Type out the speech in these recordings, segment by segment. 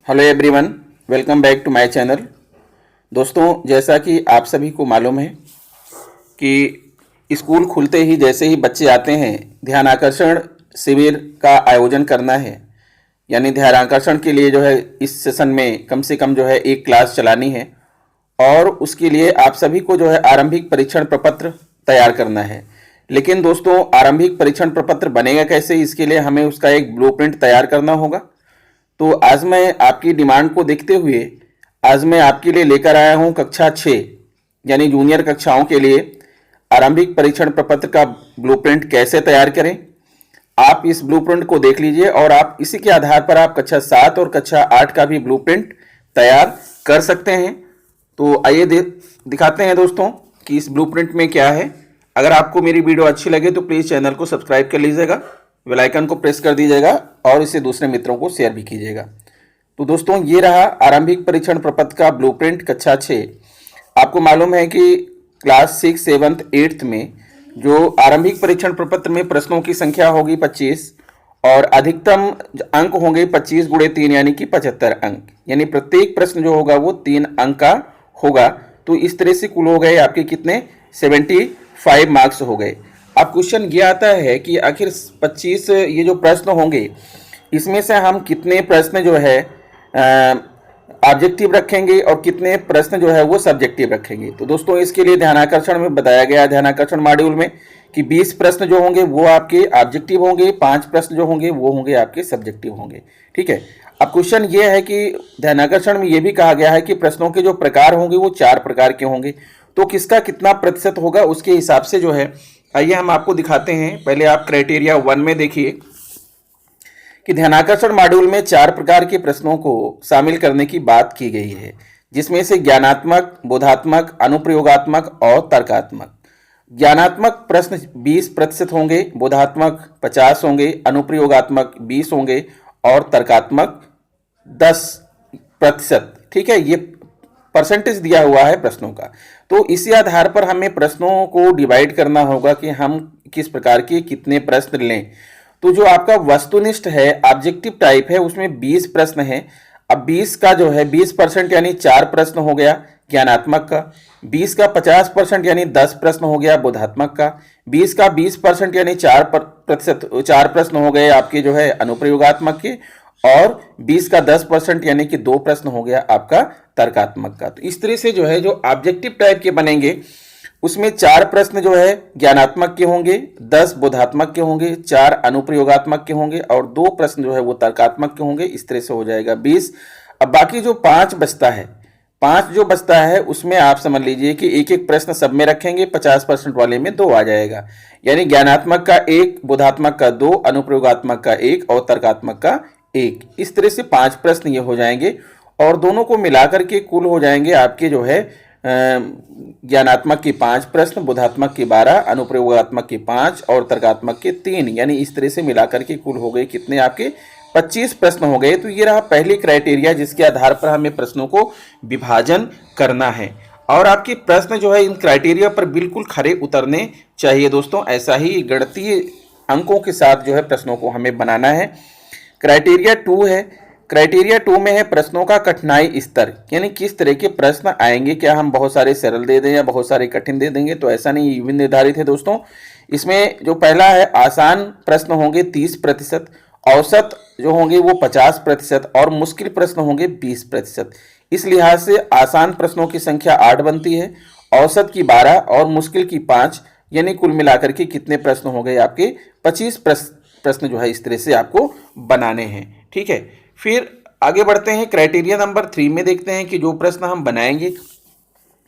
Hello everyone, welcome back to my channel. दोस्तों, जैसा कि आप सभी को मालूम है कि स्कूल खुलते ही जैसे ही बच्चे आते हैं, ध्यान आकर्षण शिविर का आयोजन करना है। यानी ध्यान आकर्षण के लिए जो है इस सेशन में कम से कम जो है एक क्लास चलानी है और उसके लिए आप सभी को जो है आरंभिक परीक्षण प्रपत्र तैयार करना है। लेकिन दोस्तों, आरंभिक परीक्षण प्रपत्र बनेगा कैसे, इसके लिए हमें उसका एक ब्लूप्रिंट तैयार करना होगा। तो आज मैं आपकी डिमांड को देखते हुए आज मैं आपके लिए लेकर आया हूं कक्षा 6 यानी जूनियर कक्षाओं के लिए आरंभिक परीक्षण प्रपत्र का ब्लूप्रिंट कैसे तैयार करें। आप इस ब्लूप्रिंट को देख लीजिए और आप इसी के आधार पर आप कक्षा 7 और कक्षा 8 का भी ब्लूप्रिंट तैयार कर सकते हैं। तो आइए दिखाते हैं दोस्तों कि इस ब्लूप्रिंट में क्या है। अगर आपको मेरी वीडियो अच्छी लगे तो प्लीज़ चैनल को सब्सक्राइब कर लीजिएगा, बेल आइकन को प्रेस कर दीजिएगा और इसे दूसरे मित्रों को शेयर भी कीजिएगा। तो दोस्तों, ये रहा आरंभिक परीक्षण प्रपत्र का ब्लूप्रिंट कक्षा 6। आपको मालूम है कि क्लास 6, 7, 8 में जो आरंभिक परीक्षण प्रपत्र में प्रश्नों की संख्या होगी 25 और अधिकतम अंक होंगे 25 × 3 यानी कि 75 अंक। यानी प्रत्येक प्रश्न जो होगा वो 3 अंक का होगा। तो इस तरह से कुल हो गए आपके कितने, 75 मार्क्स हो गए। अब क्वेश्चन ये आता है कि आखिर 25 ये जो प्रश्न होंगे इसमें से हम कितने प्रश्न जो है ऑब्जेक्टिव रखेंगे और कितने प्रश्न जो है वो सब्जेक्टिव रखेंगे। तो दोस्तों, इसके लिए ध्यानाकर्षण में बताया गया है, ध्यानाकर्षण मॉड्यूल में, कि 20 प्रश्न जो होंगे वो आपके ऑब्जेक्टिव होंगे, 5 प्रश्न जो होंगे वो होंगे आपके सब्जेक्टिव होंगे। ठीक है। अब क्वेश्चन ये है कि ध्यानाकर्षण में ये भी कहा गया है कि प्रश्नों के जो प्रकार होंगे वो 4 प्रकार के होंगे। तो किसका कितना प्रतिशत होगा उसके हिसाब से जो है, आइए हम आपको दिखाते हैं। पहले आप क्राइटेरिया 1 में देखिए कि ध्यानाकर्षण मॉड्यूल में 4 प्रकार के प्रश्नों को शामिल करने की बात की गई है, जिसमें से ज्ञानात्मक, बोधात्मक, अनुप्रयोगात्मक और तर्कात्मक। ज्ञानात्मक प्रश्न 20% होंगे, बोधात्मक 50 होंगे, अनुप्रयोगात्मक 20 होंगे और तर्कात्मक 10%। ठीक है, ये परसेंटेज दिया हुआ है प्रश्नों का। तो इसी आधार पर हमें प्रश्नों को डिवाइड करना होगा कि हम किस प्रकार के कितने प्रश्न लें। तो जो आपका वस्तुनिष्ठ है, ऑब्जेक्टिव टाइप है, उसमें 20 प्रश्न हैं। अब 20 का जो है 20% यानी 4 प्रश्न हो गया ज्ञानात्मक का, 20 का 50% यानी 10 प्रश्न हो गया बोधात्मक का, 20 का 20% यानी 4 प्रश्न हो गए आपके जो है अनुप्रयोगात्मक के, और 20 का 10% यानी कि 2 प्रश्न हो गया आपका तर्कात्मक का। तो इस तरह से जो है जो ऑब्जेक्टिव टाइप के बनेंगे उसमें 4 प्रश्न जो है ज्ञानात्मक के होंगे, 10 बोधात्मक के होंगे, 4 अनुप्रयोगात्मक के होंगे और 2 प्रश्न जो है वो तर्कात्मक के होंगे। इस तरह से हो जाएगा 20। अब बाकी जो 5 बचता है, 5 जो बचता है उसमें आप समझ लीजिए कि एक एक प्रश्न सब में रखेंगे, 50% वाले में 2 आ जाएगा। यानी ज्ञानात्मक का 1, बोधात्मक का 2, अनुप्रयोगात्मक का 1 और तर्कात्मक का 1। इस तरह से 5 प्रश्न ये हो जाएंगे और दोनों को मिलाकर के कुल हो जाएंगे आपके जो है ज्ञानात्मक के 5 प्रश्न, बोधात्मक के 12, अनुप्रयोगात्मक के 5 और तर्कात्मक के 3। यानी इस तरह से मिलाकर के कुल हो गए कितने आपके 25 प्रश्न हो गए। तो ये रहा पहली क्राइटेरिया जिसके आधार पर हमें प्रश्नों को विभाजन करना है और आपके प्रश्न जो है इन क्राइटेरिया पर बिल्कुल खरे उतरने चाहिए दोस्तों। ऐसा ही गणितीय अंकों के साथ जो है प्रश्नों को हमें बनाना है। क्राइटेरिया 2 है। क्राइटेरिया 2 में है प्रश्नों का कठिनाई स्तर, यानी किस तरह के प्रश्न आएंगे। क्या हम बहुत सारे सरल दे दें या बहुत सारे कठिन दे देंगे, तो ऐसा नहीं, ये भी निर्धारित है दोस्तों। इसमें जो पहला है, आसान प्रश्न होंगे 30%, औसत जो होंगे वो 50% और मुश्किल प्रश्न होंगे 20%। इस लिहाज से आसान प्रश्नों की संख्या 8 बनती है, औसत की 12 और मुश्किल की 5। यानी कुल मिलाकर के कितने प्रश्न हो गए आपके 25 प्रश्न जो है इस तरह से आपको बनाने हैं। ठीक है, फिर आगे बढ़ते हैं। क्राइटेरिया नंबर 3 में देखते हैं कि जो प्रश्न हम बनाएंगे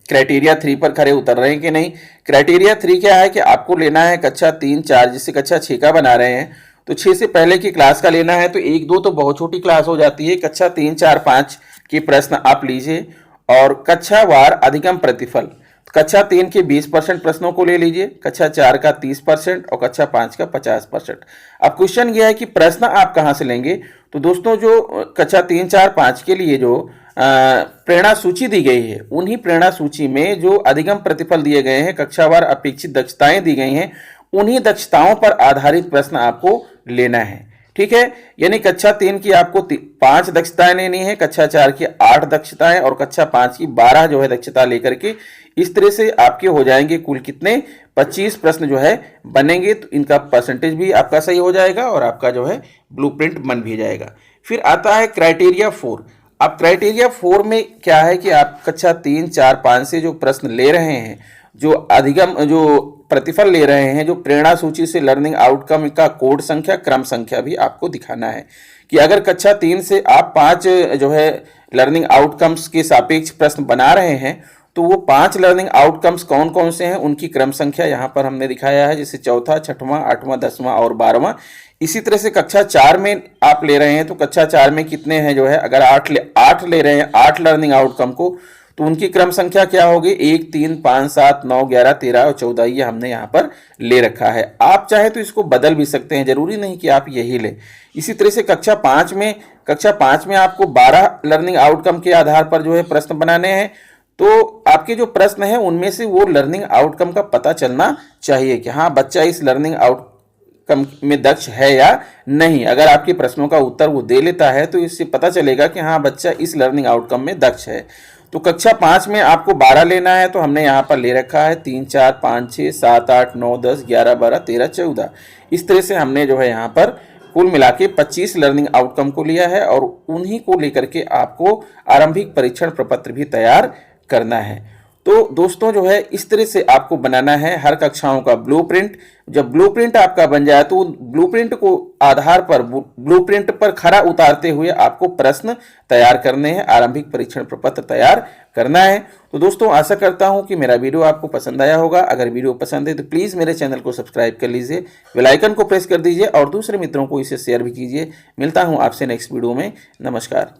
क्राइटेरिया 3 पर खरे उतर रहे हैं कि नहीं। क्राइटेरिया 3 क्या है कि आपको लेना है कक्षा 3, 4, जिससे कक्षा 6 का बना रहे हैं तो 6 से पहले की क्लास का लेना है। तो 1, 2 तो बहुत छोटी क्लास हो जाती है। कक्षा 3, 4, 5 के प्रश्न आप लीजिए और कक्षा वार अधिगम प्रतिफल, कक्षा 3 के 20% प्रश्नों को ले लीजिए, कक्षा 4 का 30% और कक्षा 5 का 50%। अब क्वेश्चन यह है कि प्रश्न आप कहाँ से लेंगे। तो दोस्तों, जो कक्षा 3, 4, 5 के लिए जो प्रेरणा सूची दी गई है, उन्हीं प्रेरणा सूची में जो अधिगम प्रतिफल दिए गए हैं, कक्षावार अपेक्षित दक्षताएं दी गई हैं, उन्हीं दक्षताओं पर आधारित प्रश्न आपको लेना है। ठीक है। यानी कक्षा 3 की आपको 5 दक्षताएं लेनी है, कक्षा 4 की 8 दक्षताएं और कक्षा 5 की 12 जो है दक्षता लेकर के इस तरह से आपके हो जाएंगे कुल कितने 25 प्रश्न जो है बनेंगे। तो इनका परसेंटेज भी आपका सही हो जाएगा और आपका जो है ब्लूप्रिंट बन भी जाएगा। फिर आता है क्राइटेरिया 4। अब क्राइटेरिया 4 में क्या है कि आप कक्षा 3, 4, 5 से जो प्रश्न ले रहे हैं, जो अधिगम जो प्रतिफल ले रहे हैं, जो प्रेरणा सूची से लर्निंग आउटकम का कोड संख्या, क्रम संख्या भी आपको दिखाना है कि अगर कक्षा 3 से आप 5 जो है लर्निंग आउटकम्स के सापेक्ष प्रश्न बना रहे हैं तो वो 5 लर्निंग आउटकम्स कौन कौन से हैं उनकी क्रम संख्या यहाँ पर हमने दिखाया है, जैसे चौथा, छठवां, 8वां, 10वां और 12वां। इसी तरह से कक्षा 4 में आप ले रहे हैं तो कक्षा 4 में कितने हैं जो है, अगर 8 ले रहे हैं 8 लर्निंग आउटकम को, तो उनकी क्रम संख्या क्या होगी, 1, 3, 5, 7, 9, 11, 13 और 14 ये हमने यहाँ पर ले रखा है। आप चाहे तो इसको बदल भी सकते हैं, जरूरी नहीं कि आप यही लें। इसी तरह से कक्षा 5 में आपको 12 लर्निंग आउटकम के आधार पर जो है प्रश्न बनाने हैं। तो आपके जो प्रश्न हैं उनमें से वो लर्निंग आउटकम का पता चलना चाहिए कि हाँ बच्चा इस लर्निंग आउटकम में दक्ष है या नहीं। अगर आपके प्रश्नों का उत्तर वो दे लेता है तो इससे पता चलेगा कि हाँ बच्चा इस लर्निंग आउटकम में दक्ष है। तो कक्षा 5 में आपको 12 लेना है, तो हमने यहाँ पर ले रखा है 3, 4, 5, 6, 7, 8, 9, 10, 11, 12, 13, 14। इस तरह से हमने जो है यहाँ पर कुल मिला के 25 लर्निंग आउटकम को लिया है और उन्हीं को लेकर के आपको आरंभिक परीक्षण प्रपत्र भी तैयार करना है। तो दोस्तों जो है इस तरह से आपको बनाना है हर कक्षाओं का ब्लूप्रिंट। जब ब्लूप्रिंट आपका बन जाए तो ब्लूप्रिंट को आधार पर ब्लूप्रिंट पर खरा उतारते हुए आपको प्रश्न तैयार करने हैं, आरंभिक परीक्षण प्रपत्र तैयार करना है। तो दोस्तों आशा करता हूं कि मेरा वीडियो आपको पसंद आया होगा। अगर वीडियो पसंद है तो प्लीज़ मेरे चैनल को सब्सक्राइब कर लीजिए, बेल आइकन को प्रेस कर दीजिए और दूसरे मित्रों को इसे शेयर भी कीजिए। मिलता हूं आपसे नेक्स्ट वीडियो में। नमस्कार।